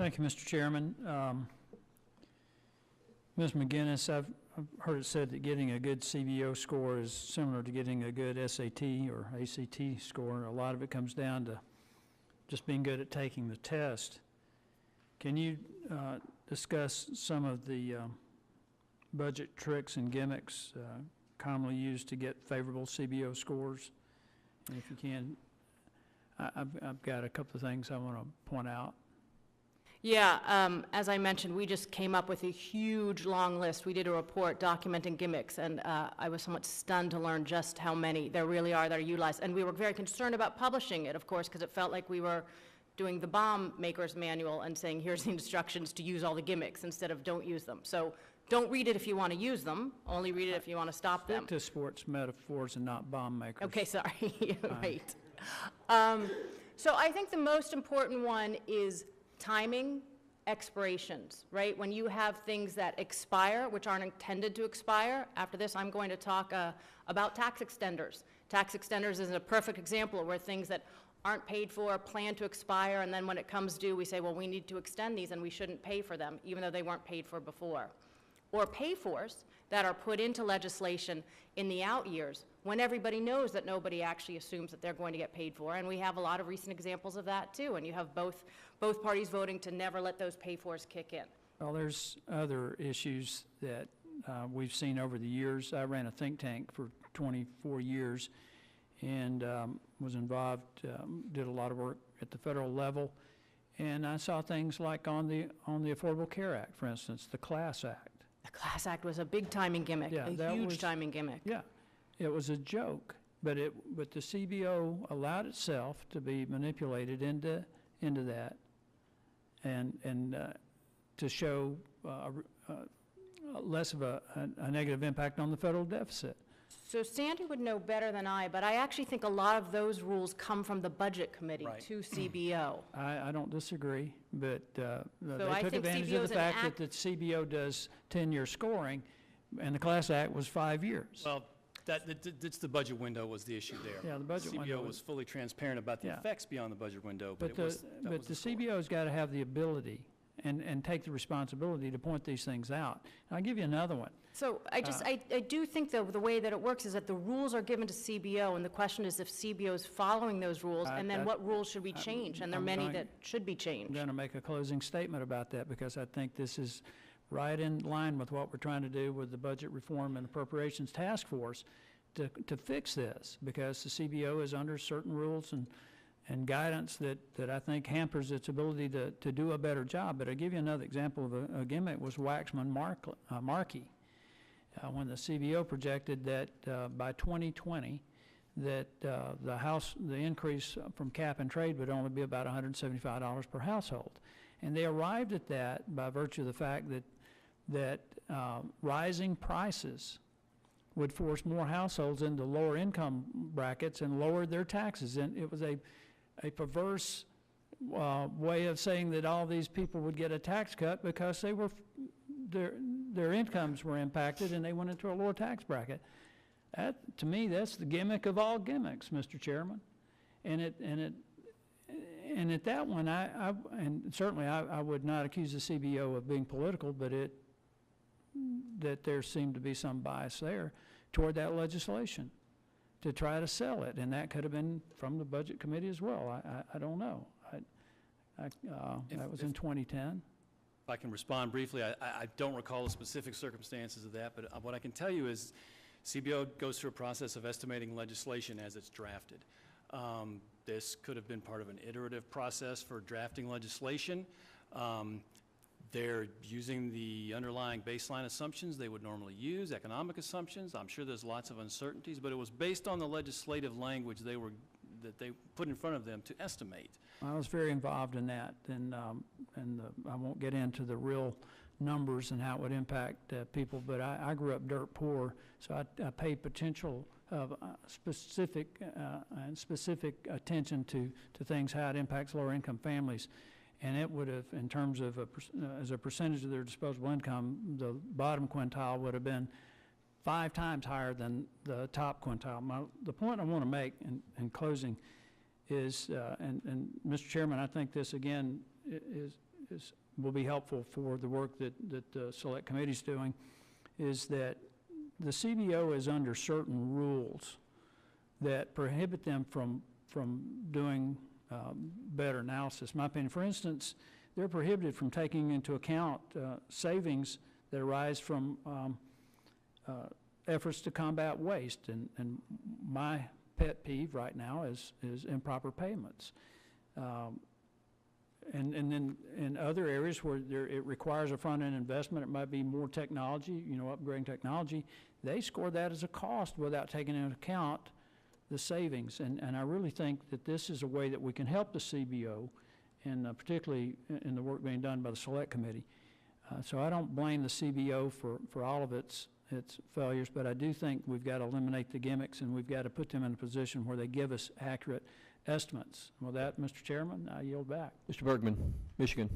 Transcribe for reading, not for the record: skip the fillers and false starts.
Thank you, Mr. Chairman. Ms. McGinnis, I've heard it said that getting a good CBO score is similar to getting a good SAT or ACT score. A lot of it comes down to just being good at taking the test. Can you discuss some of the budget tricks and gimmicks commonly used to get favorable CBO scores? And if you can, I've got a couple of things I want to point out. Yeah, as I mentioned, we just came up with a huge long list. We did a report documenting gimmicks, and I was somewhat stunned to learn just how many there really are that are utilized. And we were very concerned about publishing it, of course, because it felt like we were doing the bomb maker's manual and saying, here's the instructions to use all the gimmicks instead of don't use them. So don't read it if you want to use them, only read it if you want to stop them. Stick to sports metaphors and not bomb makers. Okay, sorry, right. So I think the most important one is timing expirations, right? When you have things that expire, which aren't intended to expire. After this, I'm going to talk about tax extenders. Tax extenders is a perfect example where things that aren't paid for plan to expire, and then when it comes due, we say, well, we need to extend these, and we shouldn't pay for them, even though they weren't paid for before. Or pay-fors that are put into legislation in the out years when everybody knows that nobody actually assumes that they're going to get paid for. And we have a lot of recent examples of that, too. And you have both parties voting to never let those pay-fors kick in. Well, there's other issues that we've seen over the years. I ran a think tank for 24 years and was involved, did a lot of work at the federal level. And I saw things like on the Affordable Care Act, for instance, the Class Act. The Class Act was a big timing gimmick, Yeah, a huge timing gimmick. Yeah, it was a joke, but the CBO allowed itself to be manipulated into that, and to show less of a negative impact on the federal deficit. So Sandy would know better than I, but I actually think a lot of those rules come from the Budget Committee to CBO. I don't disagree, but they took think advantage of the fact that the CBO does 10-year scoring, and the Class Act was 5 years. Well, that's the budget window was the issue there. Yeah, the budget window CBO was fully transparent about the effects beyond the budget window, but the score. CBO's got to have the ability and take the responsibility to point these things out. And I'll give you another one. So I do think, though, the way that it works is that the rules are given to CBO, and the question is if CBO is following those rules, and then what rules should we change? And there are many that should be changed. I'm going to make a closing statement about that because I think this is right in line with what we're trying to do with the Budget Reform and Appropriations Task Force to fix this, because the CBO is under certain rules and guidance that I think hampers its ability to do a better job. But I'll give you another example of a gimmick was Waxman-Markey. When the CBO projected that by 2020 that the increase from cap and trade would only be about $175 per household. And they arrived at that by virtue of the fact that rising prices would force more households into lower income brackets and lower their taxes. And it was a perverse way of saying that all these people would get a tax cut because they were their incomes were impacted and they went into a lower tax bracket. That, to me, that's the gimmick of all gimmicks, Mr. Chairman. And at that one, and certainly I would not accuse the CBO of being political, but that there seemed to be some bias there toward that legislation to try to sell it, and that could have been from the Budget Committee as well. I don't know. That was in 2010. If I can respond briefly, I don't recall the specific circumstances of that, but what I can tell you is CBO goes through a process of estimating legislation as it's drafted. This could have been part of an iterative process for drafting legislation. They're using the underlying baseline assumptions they would normally use, economic assumptions. I'm sure there's lots of uncertainties, but it was based on the legislative language that they put in front of them to estimate. I was very involved in that, and I won't get into the real numbers and how it would impact people, but I grew up dirt poor, so I paid potential of specific attention to things, how it impacts lower income families. And it would have, in terms of as a percentage of their disposable income, the bottom quintile would have been 5 times higher than the top quintile. The point I want to make in closing is, and Mr. Chairman, I think this again will be helpful for the work that the Select Committee's doing, is that the CBO is under certain rules that prohibit them from doing better analysis. In my opinion, for instance, they're prohibited from taking into account savings that arise from efforts to combat waste. And my pet peeve right now is improper payments. And then in other areas where it requires a front-end investment, it might be more technology, upgrading technology, they score that as a cost without taking into account the savings. And I really think that this is a way that we can help the CBO, and particularly in the work being done by the Select Committee. So I don't blame the CBO for all of its failures, but I do think we've got to eliminate the gimmicks, and we've got to put them in a position where they give us accurate estimates. With that, Mr. Chairman, I yield back. Mr. Bergman, Michigan.